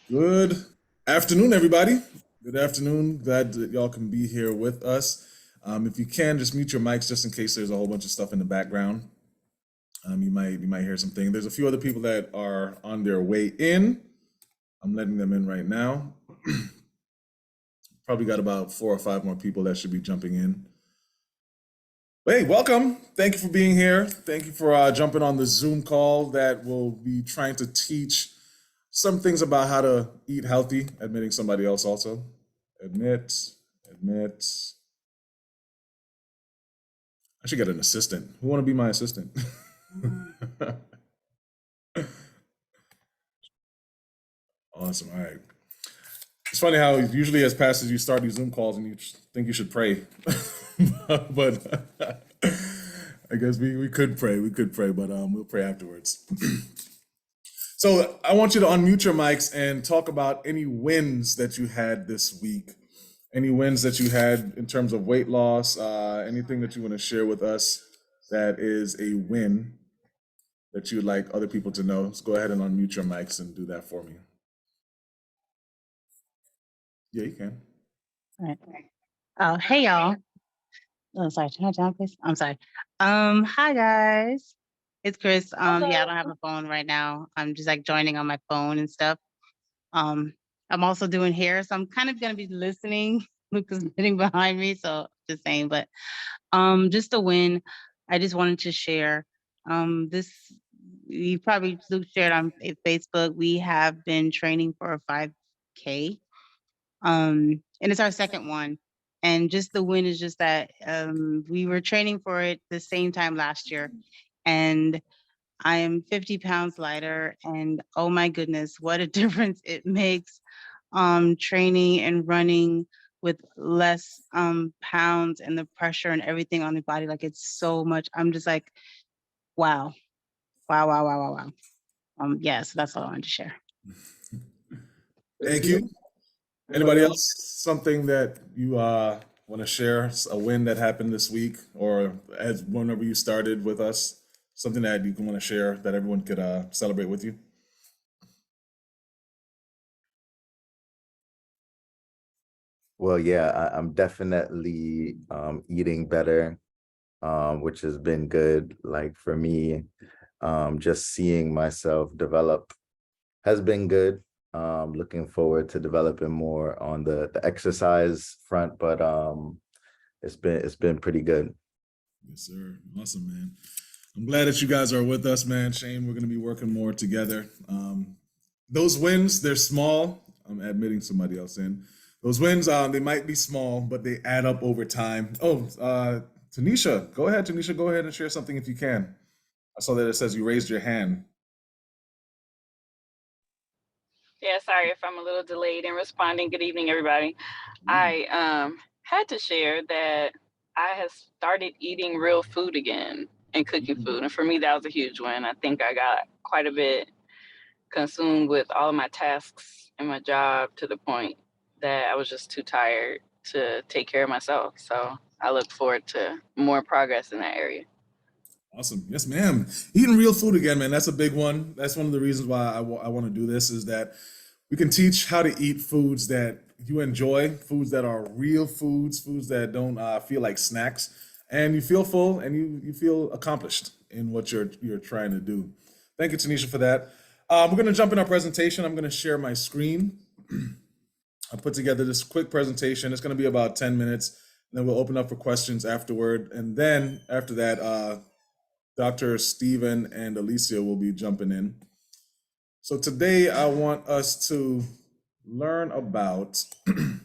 Good afternoon, everybody. Good afternoon. Glad that y'all can be here with us. If you can, just mute your mics just in case there's a whole bunch of stuff in the background. You might hear something. There's a few other people that are on their way in. I'm letting them in right now. Probably got about 4 or 5 more people that should be jumping in. Hey, welcome. Thank you for being here. Thank you for jumping on the Zoom call that will be trying to teach some things about how to eat healthy, admitting somebody else also. Admit, admit. I should get an assistant. Who want to be my assistant? Awesome. All right. It's funny how usually as pastors you start these Zoom calls and you think you should pray, but I guess we could pray. We could pray, but we'll pray afterwards. So I want you to unmute your mics and talk about any wins that you had this week. Any wins that you had in terms of weight loss, anything that you want to share with us that is a win that you'd like other people to know. So go ahead and unmute your mics and do that for me. Yeah, you can. All right. Hey y'all. Oh, sorry. Turn it down, please. I'm sorry. Hi guys. It's Chris. Yeah, I don't have a phone right now. I'm just like joining on my phone and stuff. I'm also doing hair, so I'm kind of gonna be listening. Luke is sitting behind me, so just saying. But just a win. I just wanted to share. This you probably Luke shared on Facebook. We have been training for a 5K. And it's our second one. And just the win is just that we were training for it the same time last year. And I am 50 pounds lighter. And oh my goodness, what a difference it makes training and running with less pounds and the pressure and everything on the body. Like it's so much. I'm just like, wow, wow, wow, wow, wow, wow. Yeah, so that's all I wanted to share. Thank you. Anybody else? Something that you want to share? A win that happened this week, or as whenever you started with us, something that you want to share that everyone could celebrate with you. Well, yeah, I'm definitely eating better, which has been good. Like for me, just seeing myself develop has been good. Looking forward to developing more on the exercise front, but it's been pretty good. Yes, sir. Awesome, man. I'm glad that you guys are with us, man. Shane, we're going to be working more together. Those wins, they're small. I'm admitting somebody else in. Those wins, they might be small, but they add up over time. Oh, Tanisha, go ahead, Tanisha. Go ahead and share something if you can. I saw that it says you raised your hand. Yeah, sorry if I'm a little delayed in responding. Good evening, everybody. I had to share that I have started eating real food again and cooking food. And for me, that was a huge win. I think I got quite a bit consumed with all of my tasks and my job to the point that I was just too tired to take care of myself. So I look forward to more progress in that area. Awesome. Yes, ma'am. Eating real food again, man. That's a big one. That's one of the reasons why I want to do this is that we can teach how to eat foods that you enjoy, foods that are real foods, foods that don't feel like snacks, and you feel full and you feel accomplished in what you're trying to do. Thank you, Tanisha, for that. We're going to jump in our presentation. I'm going to share my screen. I put together this quick presentation. It's going to be about 10 minutes. Then we'll open up for questions afterward. And then after that, Dr. Stephen and Alicia will be jumping in. So today I want us to learn about the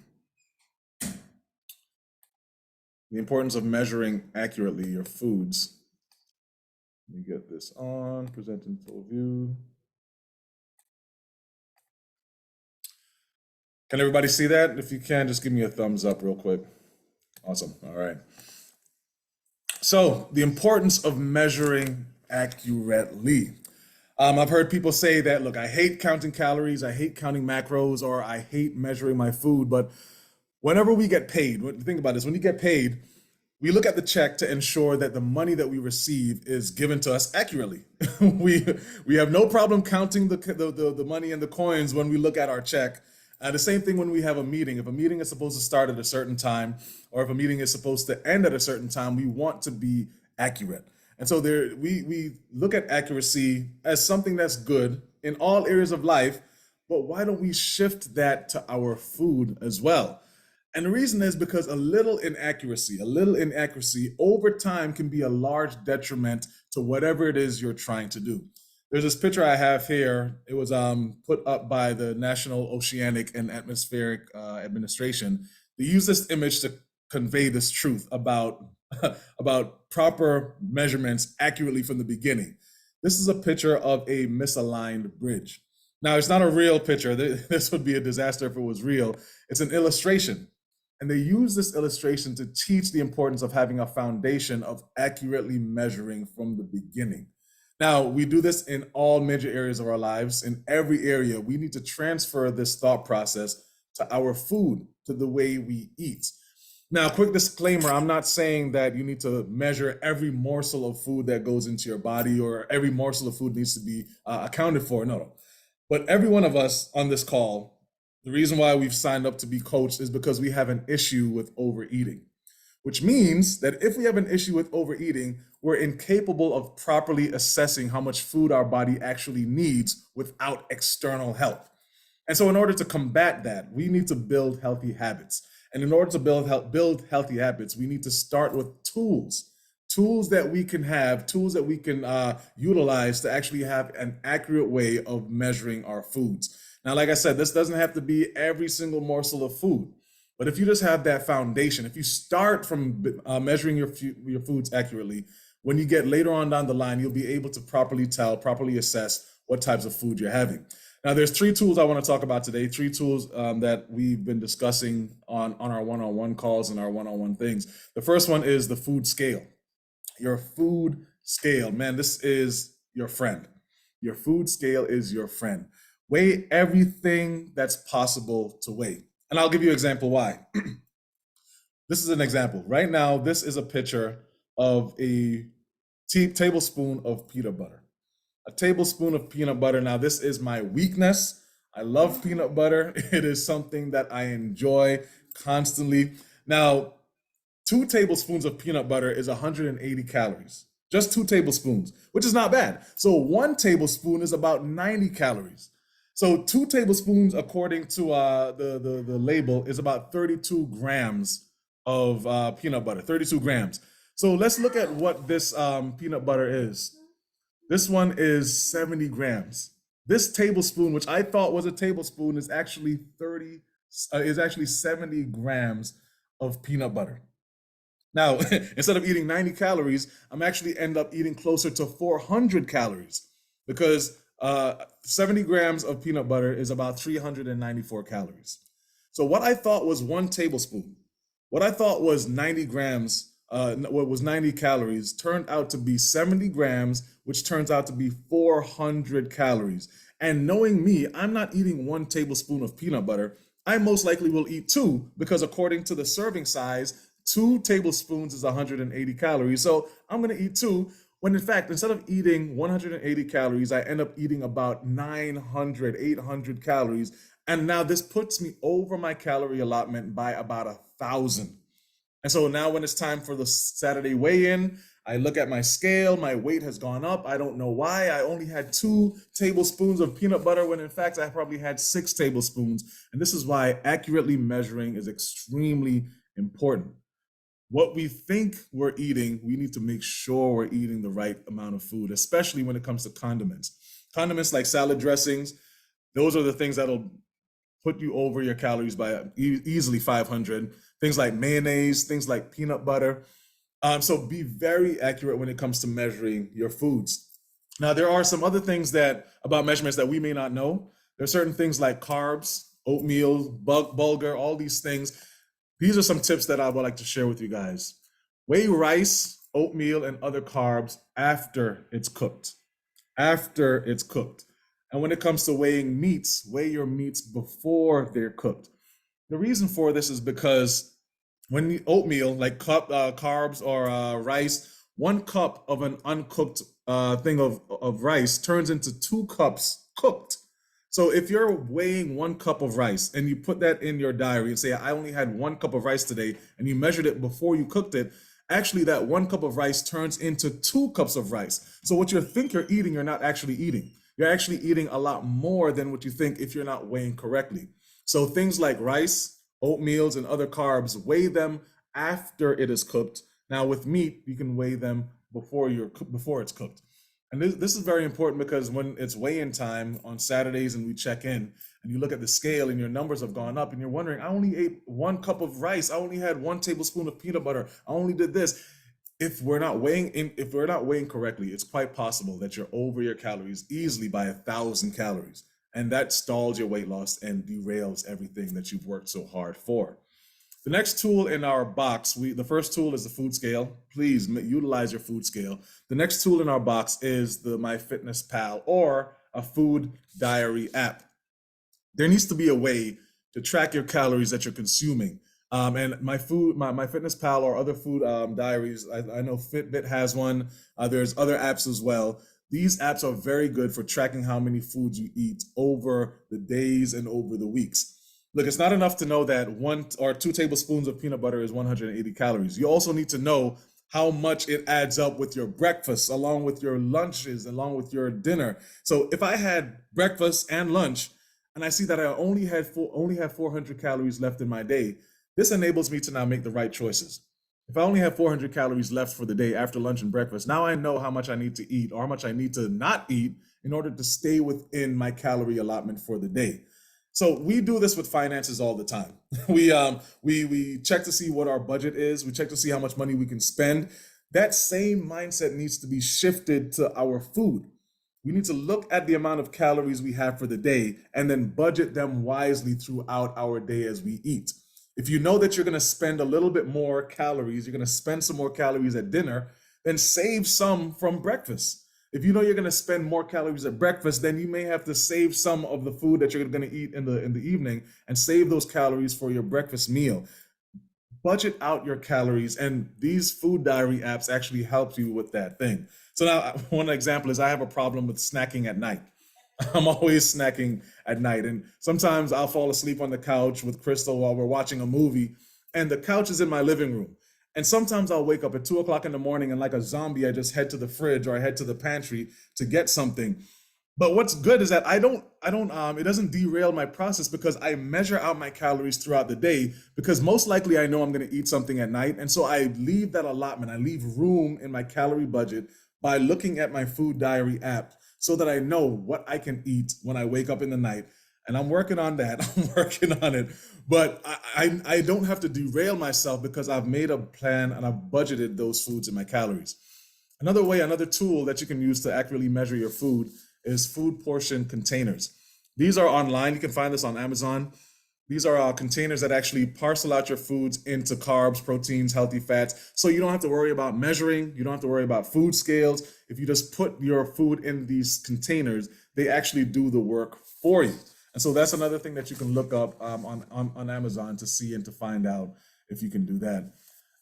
importance of measuring accurately your foods. Let me get this on, present in full view. Can everybody see that? If you can, just give me a thumbs up real quick. Awesome. All right. So the importance of measuring accurately. I've heard people say that, look, I hate counting calories, I hate counting macros, or I hate measuring my food. But whenever we get paid, think about this, when you get paid, we look at the check to ensure that the money that we receive is given to us accurately. We have no problem counting the money and the coins when we look at our check. The same thing when we have a meeting. If a meeting is supposed to start at a certain time, or if a meeting is supposed to end at a certain time, we want to be accurate. And so we look at accuracy as something that's good in all areas of life, but why don't we shift that to our food as well? And the reason is because a little inaccuracy over time can be a large detriment to whatever it is you're trying to do. There's this picture I have here. It was put up by the National Oceanic and Atmospheric Administration. They use this image to convey this truth about about proper measurements accurately from the beginning. This is a picture of a misaligned bridge. Now, it's not a real picture. This would be a disaster if it was real. It's an illustration. And they use this illustration to teach the importance of having a foundation of accurately measuring from the beginning. Now, we do this in all major areas of our lives. In every area, we need to transfer this thought process to our food, to the way we eat. Now, quick disclaimer, I'm not saying that you need to measure every morsel of food that goes into your body, or every morsel of food needs to be accounted for. No. But every one of us on this call, the reason why we've signed up to be coached is because we have an issue with overeating, which means that if we have an issue with overeating, we're incapable of properly assessing how much food our body actually needs without external help. And so in order to combat that, we need to build healthy habits. And in order to build healthy habits, we need to start with tools that we can have, tools that we can utilize to actually have an accurate way of measuring our foods. Now, like I said, this doesn't have to be every single morsel of food, but if you just have that foundation, if you start from measuring your foods accurately, when you get later on down the line, you'll be able to properly assess what types of food you're having. Now, there's 3 tools I want to talk about today, 3 tools that we've been discussing on our one-on-one calls and our one-on-one things. The first one is the food scale. Your food scale, man, this is your friend. Your food scale is your friend. Weigh everything that's possible to weigh. And I'll give you an example why. This is an example. Right now, this is a picture of a tablespoon of peanut butter. A tablespoon of peanut butter. Now, this is my weakness. I love peanut butter. It is something that I enjoy constantly. Now, 2 tablespoons of peanut butter is 180 calories. Just 2 tablespoons, which is not bad. So 1 tablespoon is about 90 calories. So 2 tablespoons, according to the label, is about 32 grams of peanut butter, 32 grams. So let's look at what this peanut butter is. This one is 70 grams. This tablespoon, which I thought was a tablespoon, is actually 70 grams of peanut butter. Now, instead of eating 90 calories, I'm actually end up eating closer to 400 calories because 70 grams of peanut butter is about 394 calories. So what I thought was 1 tablespoon, what I thought was 90 grams, what was 90 calories, turned out to be 70 grams, which turns out to be 400 calories. And knowing me, I'm not eating 1 tablespoon of peanut butter. I most likely will eat 2 because according to the serving size, 2 tablespoons is 180 calories. So I'm going to eat 2, when in fact, instead of eating 180 calories, I end up eating about 900, 800 calories. And now this puts me over my calorie allotment by about 1,000. And so now when it's time for the Saturday weigh-in, I look at my scale, my weight has gone up. I don't know why. I only had 2 tablespoons of peanut butter when in fact I probably had 6 tablespoons. And this is why accurately measuring is extremely important. What we think we're eating, we need to make sure we're eating the right amount of food, especially when it comes to condiments. Condiments like salad dressings, those are the things that'll put you over your calories by easily 500. Things like mayonnaise, things like peanut butter. So be very accurate when it comes to measuring your foods. Now, there are some other things about measurements that we may not know. There are certain things like carbs, oatmeal, bulgur, all these things. These are some tips that I would like to share with you guys. Weigh rice, oatmeal, and other carbs after it's cooked. After it's cooked. And when it comes to weighing meats, weigh your meats before they're cooked. The reason for this is because when the oatmeal, like carbs or rice, 1 cup of an uncooked thing of rice turns into 2 cups cooked. So if you're weighing 1 cup of rice and you put that in your diary and say, I only had 1 cup of rice today, and you measured it before you cooked it, actually that 1 cup of rice turns into 2 cups of rice. So what you think you're eating, you're not actually eating. You're actually eating a lot more than what you think if you're not weighing correctly. So things like rice, oatmeals, and other carbs, weigh them after it is cooked. Now with meat, you can weigh them before it's cooked. And this is very important because when it's weigh-in time on Saturdays and we check in and you look at the scale and your numbers have gone up and you're wondering, I only ate 1 cup of rice, I only had 1 tablespoon of peanut butter, I only did this. If we're not weighing correctly, it's quite possible that you're over your calories easily by 1,000 calories. And that stalls your weight loss and derails everything that you've worked so hard for. The next tool in our box, the first tool is the food scale. Please utilize your food scale. The next tool in our box is the MyFitnessPal or a food diary app. There needs to be a way to track your calories that you're consuming. And my MyFitnessPal or other food diaries, I know Fitbit has one. There's other apps as well. These apps are very good for tracking how many foods you eat over the days and over the weeks. Look, it's not enough to know that 1 or 2 tablespoons of peanut butter is 180 calories. You also need to know how much it adds up with your breakfast, along with your lunches, along with your dinner. So if I had breakfast and lunch, and I see that I only have 400 calories left in my day, this enables me to now make the right choices. If I only have 400 calories left for the day after lunch and breakfast, now I know how much I need to eat or how much I need to not eat in order to stay within my calorie allotment for the day. So we do this with finances all the time. We check to see what our budget is. We check to see how much money we can spend. That same mindset needs to be shifted to our food. We need to look at the amount of calories we have for the day and then budget them wisely throughout our day as we eat. If you know that you're going to spend a little bit more calories, you're going to spend some more calories at dinner, then save some from breakfast. If you know you're going to spend more calories at breakfast, then you may have to save some of the food that you're going to eat in the evening and save those calories for your breakfast meal. Budget out your calories, and these food diary apps actually help you with that thing. So now one example is I have a problem with snacking at night. I'm always snacking at night, and sometimes I'll fall asleep on the couch with Crystal while we're watching a movie, and the couch is in my living room. And sometimes I'll wake up at 2 o'clock in the morning and like a zombie, I just head to the fridge or I head to the pantry to get something. But what's good is that it doesn't derail my process because I measure out my calories throughout the day because most likely I know I'm going to eat something at night. And so I leave that allotment, I leave room in my calorie budget by looking at my food diary app so that I know what I can eat when I wake up in the night. And I'm working on that. I'm working on it. But I don't have to derail myself because I've made a plan and I've budgeted those foods in my calories. Another tool that you can use to accurately measure your food is food portion containers. These are online. You can find this on Amazon. These are containers that actually parcel out your foods into carbs, proteins, healthy fats. So you don't have to worry about measuring. You don't have to worry about food scales. If you just put your food in these containers, they actually do the work for you. And so that's another thing that you can look up on Amazon to see and to find out if you can do that.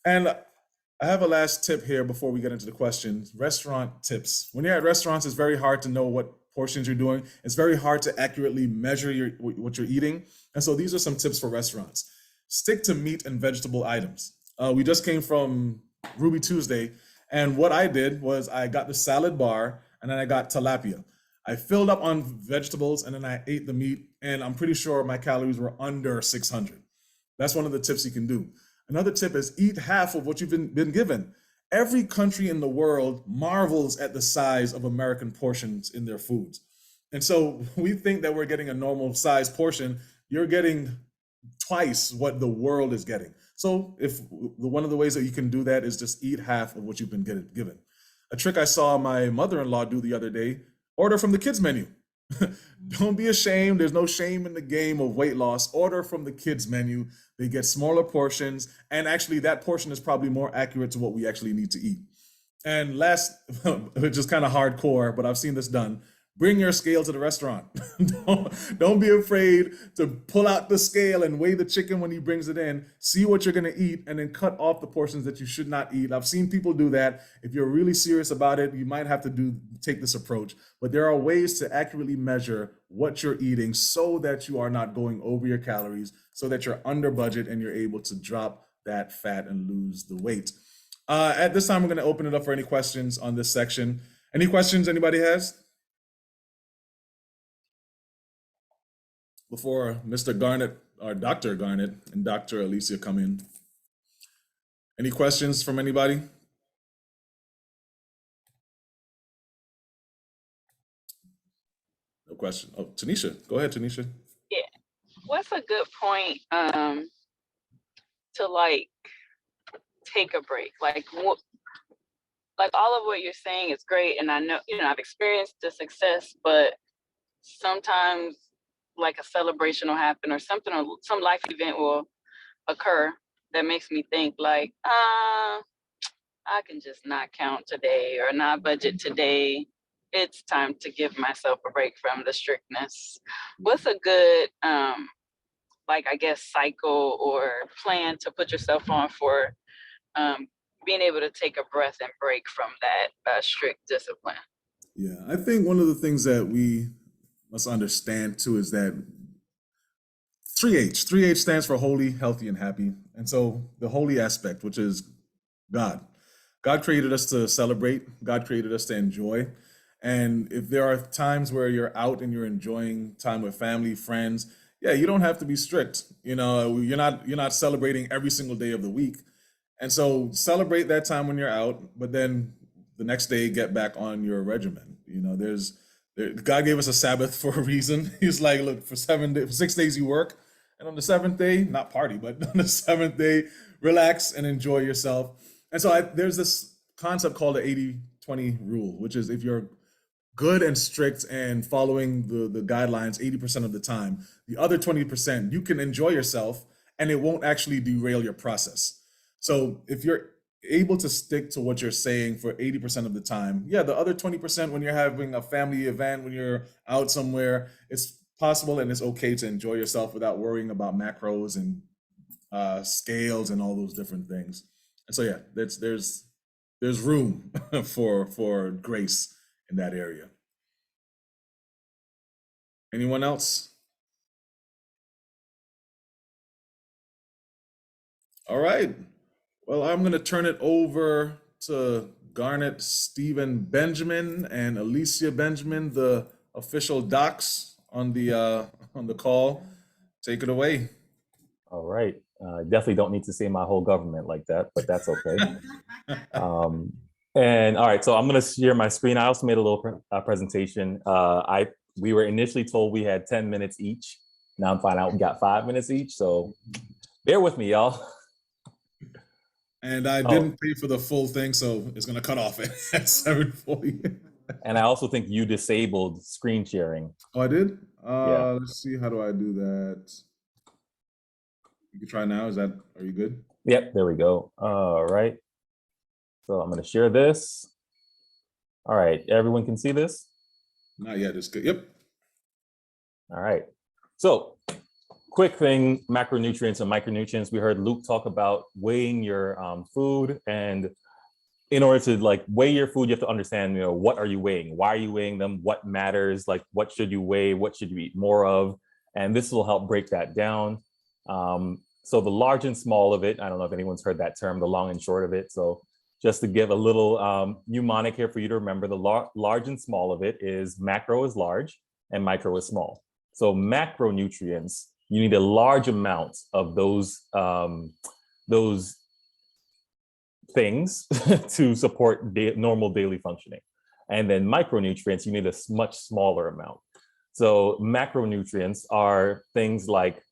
And I have a last tip here before we get into the questions. Restaurant tips. When you're at restaurants, it's very hard to know what portions you're doing. It's very hard to accurately measure what you're eating. And so these are some tips for restaurants. Stick to meat and vegetable items. We just came from Ruby Tuesday, and what I did was I got the salad bar and then I got tilapia. I filled up on vegetables and then I ate the meat, and I'm pretty sure my calories were under 600. That's one of the tips you can do. Another tip is eat half of what you've been given. Every country in the world marvels at the size of American portions in their foods. And so we think that we're getting a normal size portion. You're getting twice what the world is getting. So one of the ways that you can do that is just eat half of what you've been given. A trick I saw my mother-in-law do the other day: order from the kids menu. Don't be ashamed. There's no shame in the game of weight loss. Order from the kids menu. They get smaller portions. And actually that portion is probably more accurate to what we actually need to eat. And last, which is kind of hardcore, but I've seen this done, bring your scale to the restaurant. Don't be afraid to pull out the scale and weigh the chicken when he brings it in. See what you're going to eat and then cut off the portions that you should not eat. I've seen people do that. If you're really serious about it, you might have to take this approach. But there are ways to accurately measure what you're eating so that you are not going over your calories, so that you're under budget and you're able to drop that fat and lose the weight. At this time, we're going to open it up for any questions on this section. Any questions anybody has? Before Mr. Garnett, or Dr. Garnett and Dr. Alicia come in. Any questions from anybody? No question. Oh, Tanisha, go ahead, Tanisha. Yeah. What's a good point to like take a break? Like all of what you're saying is great, and I know, I've experienced the success, but sometimes like a celebration will happen or something, or some life event will occur that makes me think like, I can just not count today or not budget today. It's time to give myself a break from the strictness. What's a good, like, I guess, cycle or plan to put yourself on for being able to take a breath and break from that strict discipline? Yeah, I think one of the things that we must understand too is that 3H. 3H stands for holy, healthy, and happy. And so the holy aspect, which is God. God created us to celebrate. God created us to enjoy. And if there are times where you're out and you're enjoying time with family, friends, yeah, you don't have to be strict. You're not celebrating every single day of the week. And so celebrate that time when you're out, but then the next day get back on your regimen. God gave us a Sabbath for a reason. He's like, look, for 6 days you work, and on the seventh day, not party, but on the seventh day, relax and enjoy yourself. And so there's this concept called the 80-20 rule, which is if you're good and strict and following the guidelines 80% of the time, the other 20%, you can enjoy yourself and it won't actually derail your process. So if you're able to stick to what you're saying for 80% of the time, yeah, the other 20% when you're having a family event, when you're out somewhere, it's possible and it's okay to enjoy yourself without worrying about macros and scales and all those different things. And so yeah, there's room for grace in that area. Anyone else? All right. Well, I'm going to turn it over to Garnett Stephen Benjamin and Alicia Benjamin, the official docs on the call. Take it away. All right. Definitely don't need to say my whole government like that, but that's okay. And all right, so I'm going to share my screen. I also made a little presentation. We were initially told we had 10 minutes each. Now I'm finding out we got 5 minutes each. So bear with me, y'all. And I didn't pay for the full thing, so it's going to cut off at 7:40. And I also think you disabled screen sharing. Oh, I did? Yeah. Let's see, how do I do that? You can try now. Are you good? Yep, there we go. All right. So I'm going to share this. All right, everyone can see this? Not yet, it's good. Yep. All right. So quick thing, macronutrients and micronutrients. We heard Luke talk about weighing your food, and in order to like weigh your food, you have to understand, what are you weighing? Why are you weighing them? What matters? Like, what should you weigh? What should you eat more of? And this will help break that down. So the large and small of it, I don't know if anyone's heard that term, the long and short of it. So just to give a little mnemonic here for you to remember, the large and small of it is macro is large and micro is small. So macronutrients, you need a large amount of those things to support normal daily functioning. And then micronutrients, you need a much smaller amount. So macronutrients are things like,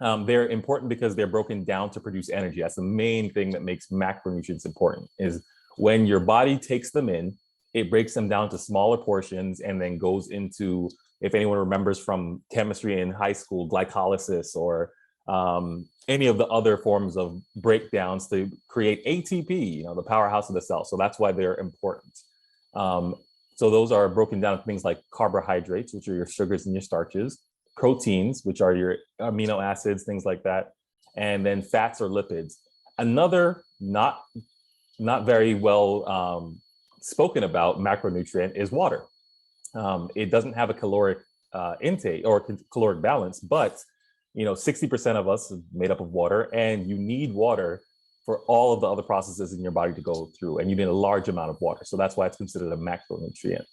they're important because they're broken down to produce energy. That's the main thing that makes macronutrients important, is when your body takes them in, it breaks them down to smaller portions and then goes into, if anyone remembers from chemistry in high school, glycolysis or any of the other forms of breakdowns to create ATP, the powerhouse of the cell. So that's why they're important. So those are broken down into things like carbohydrates, which are your sugars and your starches, proteins, which are your amino acids, things like that, and then fats or lipids. Another not very well spoken about macronutrient is water. It doesn't have a caloric intake or caloric balance, but 60% of us is made up of water, and you need water for all of the other processes in your body to go through, and you need a large amount of water. So that's why it's considered a macronutrient.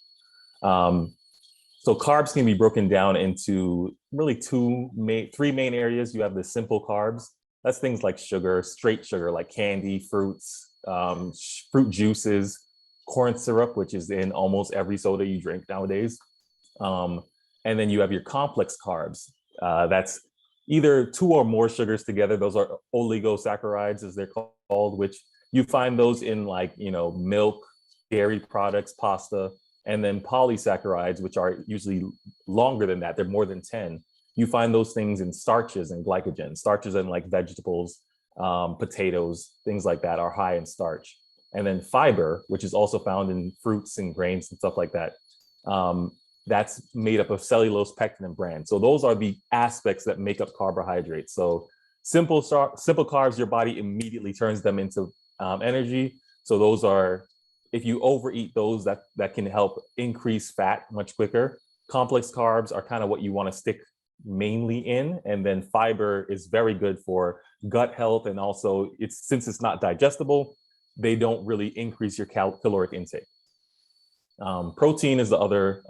So carbs can be broken down into really three main areas. You have the simple carbs. That's things like sugar, straight sugar, like candy, fruits, fruit juices, corn syrup, which is in almost every soda you drink nowadays. And then you have your complex carbs. That's either 2 or more sugars together. Those are oligosaccharides, as they're called, which you find those in milk, dairy products, pasta, and then polysaccharides, which are usually longer than that. They're more than 10. You find those things in starches and glycogen. Starches in like vegetables, potatoes, things like that are high in starch. And then fiber, which is also found in fruits and grains and stuff like that. That's made up of cellulose, pectin, and bran. So those are the aspects that make up carbohydrates. So simple carbs, your body immediately turns them into energy. So those are, if you overeat those, that can help increase fat much quicker. Complex carbs are kind of what you want to stick mainly in. And then fiber is very good for gut health. And also since it's not digestible, they don't really increase your caloric intake. Protein is the other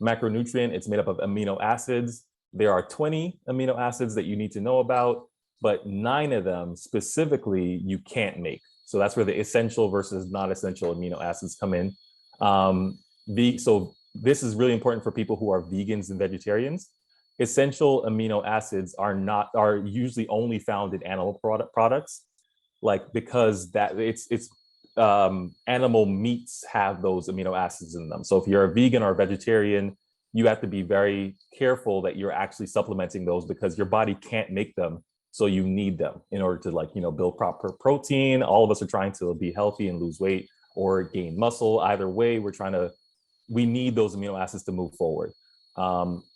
macronutrient. It's made up of amino acids. There are 20 amino acids that you need to know about, but 9 of them specifically you can't make. So that's where the essential versus not essential amino acids come in. So this is really important for people who are vegans and vegetarians. Essential amino acids are usually only found in animal products, because animal meats have those amino acids in them. So if you're a vegan or a vegetarian, you have to be very careful that you're actually supplementing those, because your body can't make them. So you need them in order to build proper protein. All of us are trying to be healthy and lose weight or gain muscle. Either way, we need those amino acids to move forward.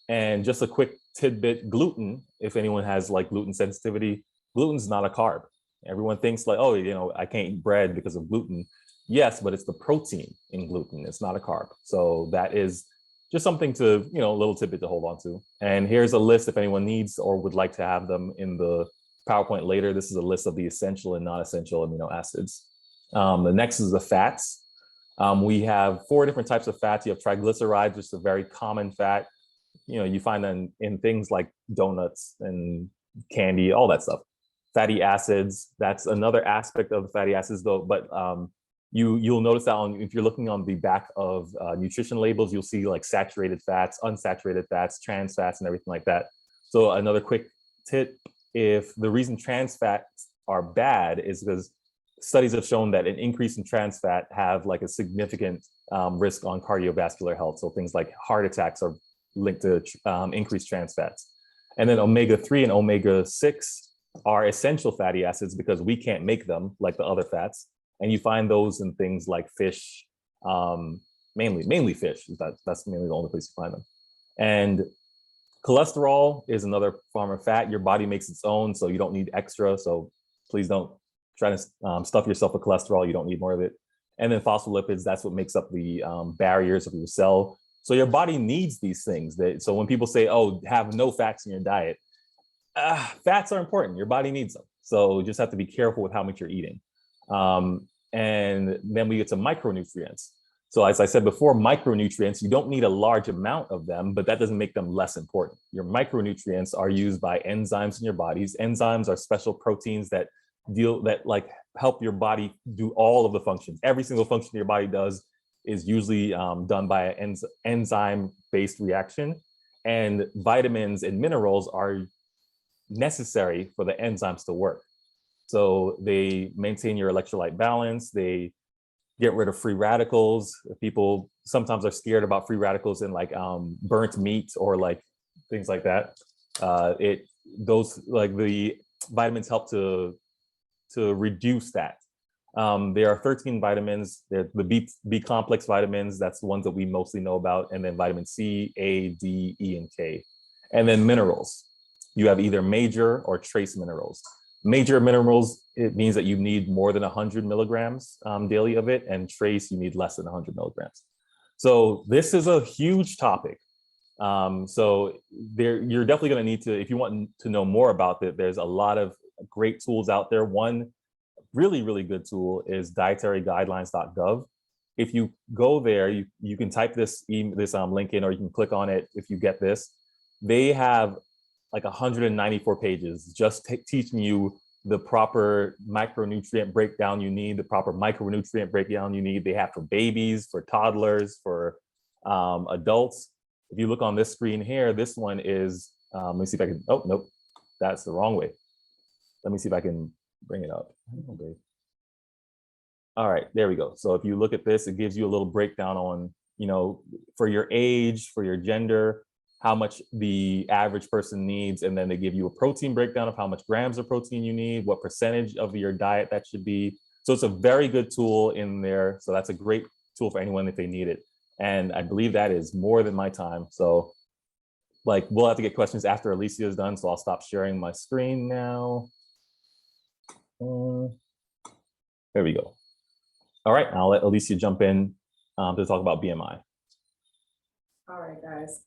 And just a quick tidbit, gluten, if anyone has gluten sensitivity, gluten's not a carb. Everyone thinks I can't eat bread because of gluten. Yes, but it's the protein in gluten. It's not a carb. So that is just something to, a little tidbit to hold on to. And here's a list if anyone needs or would like to have them in the PowerPoint later. This is a list of the essential and non-essential amino acids. The next is the fats. We have 4 different types of fats. You have triglycerides, which is a very common fat. You find them in things like donuts and candy, all that stuff. Fatty acids, that's another aspect of the fatty acids though, but you'll notice that if you're looking on the back of nutrition labels, you'll see saturated fats, unsaturated fats, trans fats, and everything like that. So another quick tip, if the reason trans fats are bad is because studies have shown that an increase in trans fat have a significant risk on cardiovascular health. So things like heart attacks are linked to increased trans fats. And then omega-3 and omega-6 are essential fatty acids because we can't make them like the other fats. And you find those in things like fish, mainly fish. That's mainly the only place you find them. And cholesterol is another form of fat. Your body makes its own, so you don't need extra. So please don't try to stuff yourself with cholesterol. You don't need more of it. And then phospholipids, that's what makes up the barriers of your cell. So your body needs these things. So when people say, oh, have no fats in your diet, fats are important. Your body needs them. So you just have to be careful with how much you're eating. And then we get to micronutrients. So as I said before, micronutrients, you don't need a large amount of them, but that doesn't make them less important. Your micronutrients are used by enzymes in your bodies. Enzymes are special proteins that help your body do all of the functions. Every single function your body does is usually done by an enzyme-based reaction. And vitamins and minerals are necessary for the enzymes to work. So they maintain your electrolyte balance. They get rid of free radicals. People sometimes are scared about free radicals in burnt meat or things like that. The vitamins help to reduce that. There are 13 vitamins. They're the B complex vitamins. That's the ones that we mostly know about. And then vitamin C, A, D, E, and K. And then minerals. You have either major or trace minerals. Major minerals, it means that you need more than 100 milligrams daily of it, and trace, you need less than 100 milligrams. So this is a huge topic. So you're definitely going to need to, if you want to know more about it, there's a lot of great tools out there. One really, really good tool is dietaryguidelines.gov. If you go there, you can type this link in, or you can click on it if you get this. They have like 194 pages just teaching you the proper micronutrient breakdown you need, the proper micronutrient breakdown you need. They have for babies, for toddlers, for adults. If you look on this screen here, this one is, let me see if I can, oh, nope, that's the wrong way. Let me see if I can bring it up. Okay. All right, there we go. So if you look at this, it gives you a little breakdown on, you know, for your age, for your gender, how much the average person needs. And then they give you a protein breakdown of how much grams of protein you need, what percentage of your diet that should be. So it's a very good tool in there. So that's a great tool for anyone if they need it. And I believe that is more than my time. So like, we'll have to get questions after Alicia is done. So I'll stop sharing my screen now. There we go. All right, I'll let Alicia jump in to talk about BMI. All right, guys.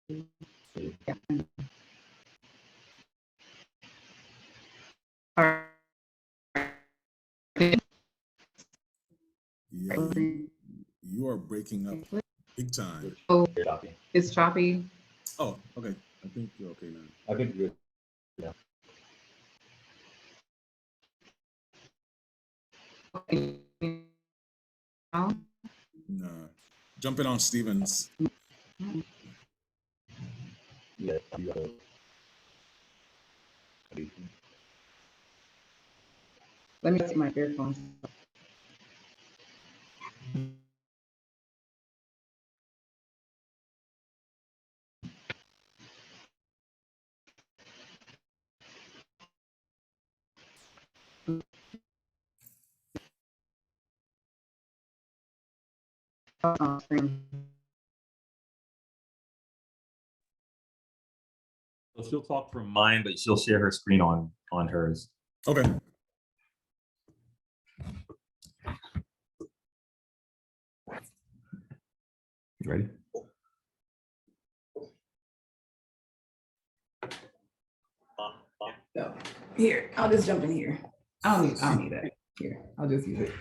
Yeah, you are breaking up big time. Oh, it's choppy. Oh, okay. I think you're okay now. I think you're. Yeah. Nah. Jumping on Stevens. Yeah. Let me take my earphones. So she'll talk from mine, but she'll share her screen on hers. Okay. You ready? So here, I'll just jump in here. I don't need that. Here, I'll just use it.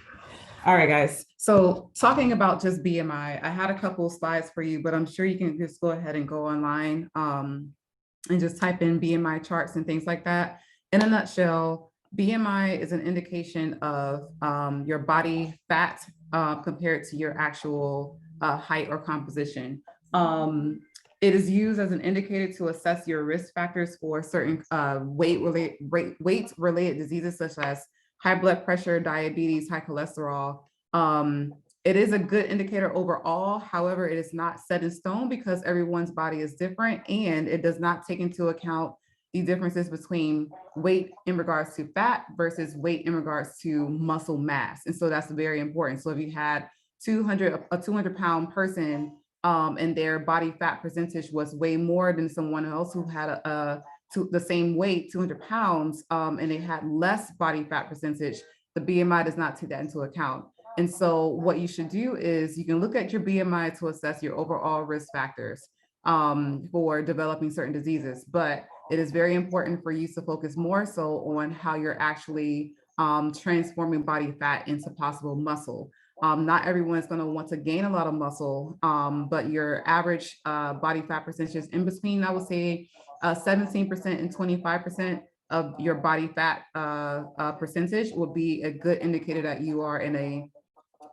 All right, guys. So talking about just BMI, I had a couple of slides for you, but I'm sure you can just go ahead and go online and just type in BMI charts and things like that. In a nutshell, BMI is an indication of your body fat compared to your actual height or composition. It is used as an indicator to assess your risk factors for certain weight-related diseases such as high blood pressure, diabetes, high cholesterol. It is a good indicator overall. However, it is not set in stone because everyone's body is different, and it does not take into account the differences between weight in regards to fat versus weight in regards to muscle mass. And so that's very important. So if you had a 200-pound person and their body fat percentage was way more than someone else who had the same weight, 200 pounds, and they had less body fat percentage, the BMI does not take that into account. And so what you should do is you can look at your BMI to assess your overall risk factors for developing certain diseases. But it is very important for you to focus more so on how you're actually transforming body fat into possible muscle. Not everyone is going to want to gain a lot of muscle, but your average body fat percentage is in between, I would say, 17% and 25% of your body fat percentage will be a good indicator that you are in a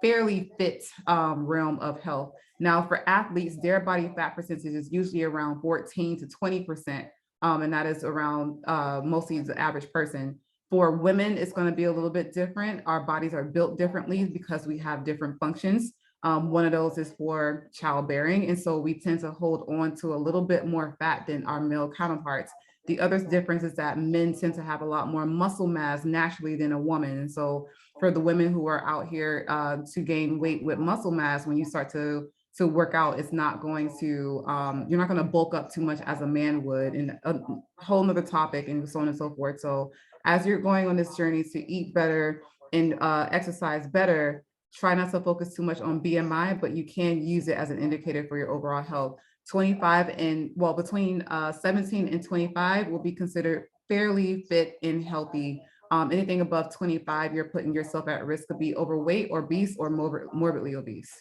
fairly fit realm of health. Now, for athletes, their body fat percentage is usually around 14 to 20%, and that is around mostly the average person. For women, it's going to be a little bit different. Our bodies are built differently because we have different functions. One of those is for childbearing, and so we tend to hold on to a little bit more fat than our male counterparts. The other difference is that men tend to have a lot more muscle mass naturally than a woman. And so for the women who are out here to gain weight with muscle mass, when you start to work out, it's not going to, you're not going to bulk up too much as a man would, and a whole nother topic and so on and so forth. So as you're going on this journey to eat better and exercise better, try not to focus too much on BMI, but you can use it as an indicator for your overall health. 25 and, well, between 17 and 25 will be considered fairly fit and healthy. Anything above 25, you're putting yourself at risk to be overweight or obese or morbidly obese.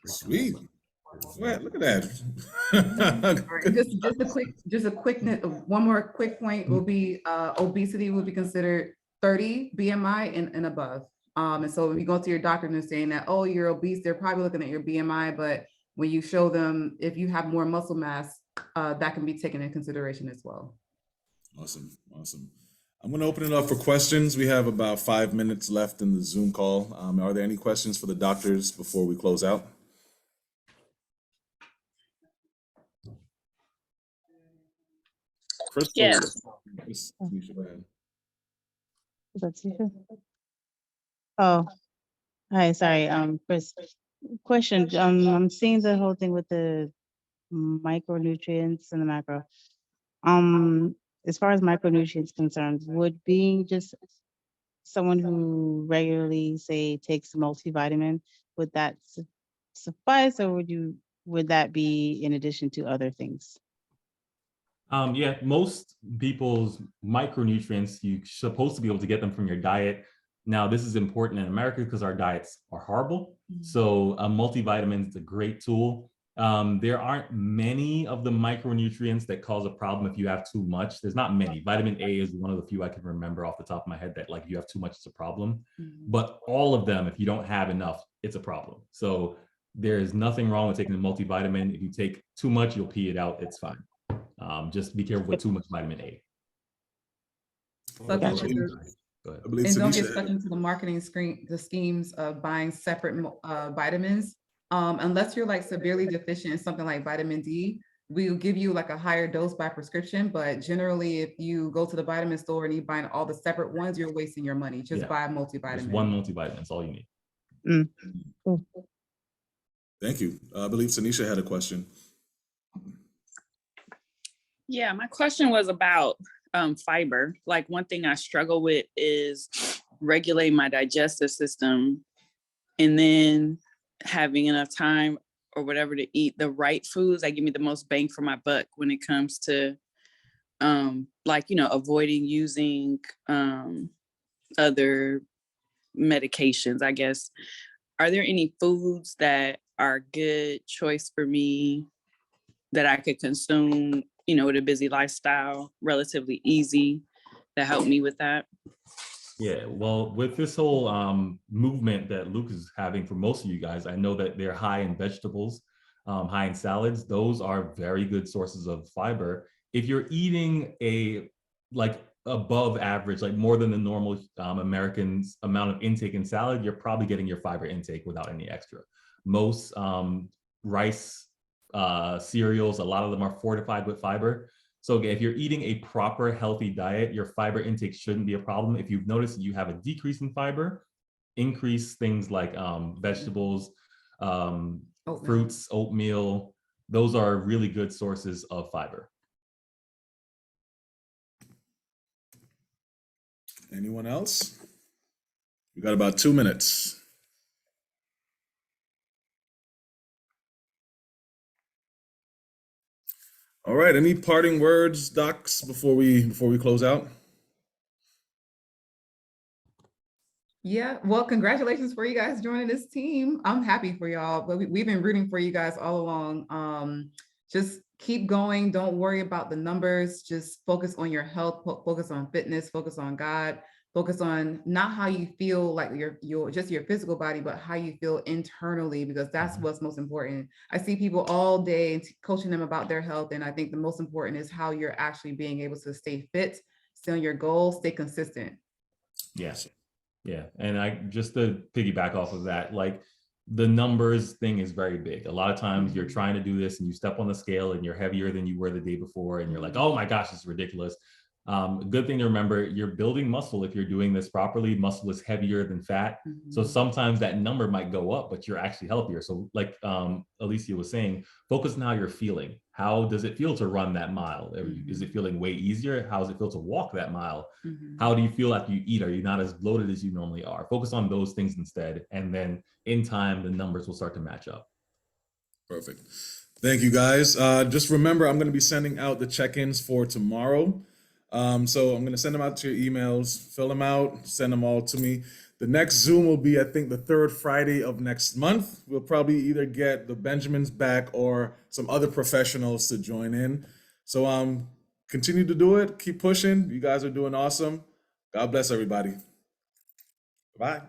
Sweet. Well, look at that. All right, just a quick, one more quick point will be obesity will be considered 30 BMI and above. And so if you go to your doctor and they're saying that, oh, you're obese, they're probably looking at your BMI, but when you show them if you have more muscle mass, that can be taken into consideration as well. Awesome. I'm going to open it up for questions. We have about 5 minutes left in the Zoom call. Are there any questions for the doctors before we close out? Crystal. Yes. Tanisha, go ahead. Is that Tisha? Oh, hi, sorry, Chris. Question, I'm seeing the whole thing with the micronutrients and the macro. As far as micronutrients concerned, would being just someone who regularly, say, takes a multivitamin, would that suffice, or would that be in addition to other things? Yeah, most people's micronutrients, you're supposed to be able to get them from your diet. Now, this is important in America because our diets are horrible. So a multivitamin is a great tool. There aren't many of the micronutrients that cause a problem if you have too much. There's not many. Vitamin A is one of the few I can remember off the top of my head that, like, if you have too much, it's a problem. But all of them, if you don't have enough, it's a problem. So there is nothing wrong with taking a multivitamin. If you take too much, you'll pee it out. It's fine. Just be careful with too much vitamin A. So Gotcha. I believe And don't get Tanisha- stuck into the marketing schemes of buying separate vitamins. Unless you're like severely deficient in something like vitamin D, we'll give you like a higher dose by prescription. But generally, if you go to the vitamin store and you buy all the separate ones, you're wasting your money. Just buy a multivitamin. Just one multivitamin, that's all you need. Thank you. I believe Tanisha had a question. Yeah, my question was about fiber. Like, one thing I struggle with is regulating my digestive system and then having enough time or whatever to eat the right foods that give me the most bang for my buck when it comes to like, you know, avoiding using other medications, I guess. Are there any foods that are a good choice for me that I could consume, you know, with a busy lifestyle, relatively easy, that help me with that? Yeah, well, with this whole movement that Luke is having for most of you guys, I know that they're high in vegetables, high in salads. Those are very good sources of fiber. If you're eating above average, like more than the normal Americans amount of intake in salad, you're probably getting your fiber intake without any extra. Most rice cereals, a lot of them are fortified with fiber. So if you're eating a proper healthy diet, your fiber intake shouldn't be a problem. If you've noticed that you have a decrease in fiber, increase things like vegetables, fruits, oatmeal. Those are really good sources of fiber. Anyone else? We got about 2 minutes. All right, any parting words, docs, before we close out? Yeah, well, congratulations for you guys joining this team. I'm happy for y'all, but we've been rooting for you guys all along. Just keep going. Don't worry about the numbers. Just focus on your health, focus on fitness, focus on God, focus on not how you feel like your just your physical body, but how you feel internally, because that's what's most important. I see people all day coaching them about their health, and I think the most important is how you're actually being able to stay fit, stay on your goals, stay consistent. Yes. Yeah. And I just to piggyback off of that, like, the numbers thing is very big. A lot of times you're trying to do this and you step on the scale and you're heavier than you were the day before, and you're like, oh my gosh, it's ridiculous. Good thing to remember, you're building muscle if you're doing this properly. Muscle is heavier than fat. So sometimes that number might go up, but you're actually healthier. So like Alicia was saying, focus on how you're feeling. How does it feel to run that mile? Is it feeling way easier? How does it feel to walk that mile? How do you feel after you eat? Are you not as bloated as you normally are? Focus on those things instead. And then in time, the numbers will start to match up. Perfect. Thank you, guys. Just remember, I'm going to be sending out the check-ins for tomorrow. So I'm going to send them out to your emails, fill them out, send them all to me. The next Zoom will be, I think, the third Friday of next month. We'll probably either get the Benjamins back or some other professionals to join in. So continue to do it. Keep pushing. You guys are doing awesome. God bless everybody. Bye.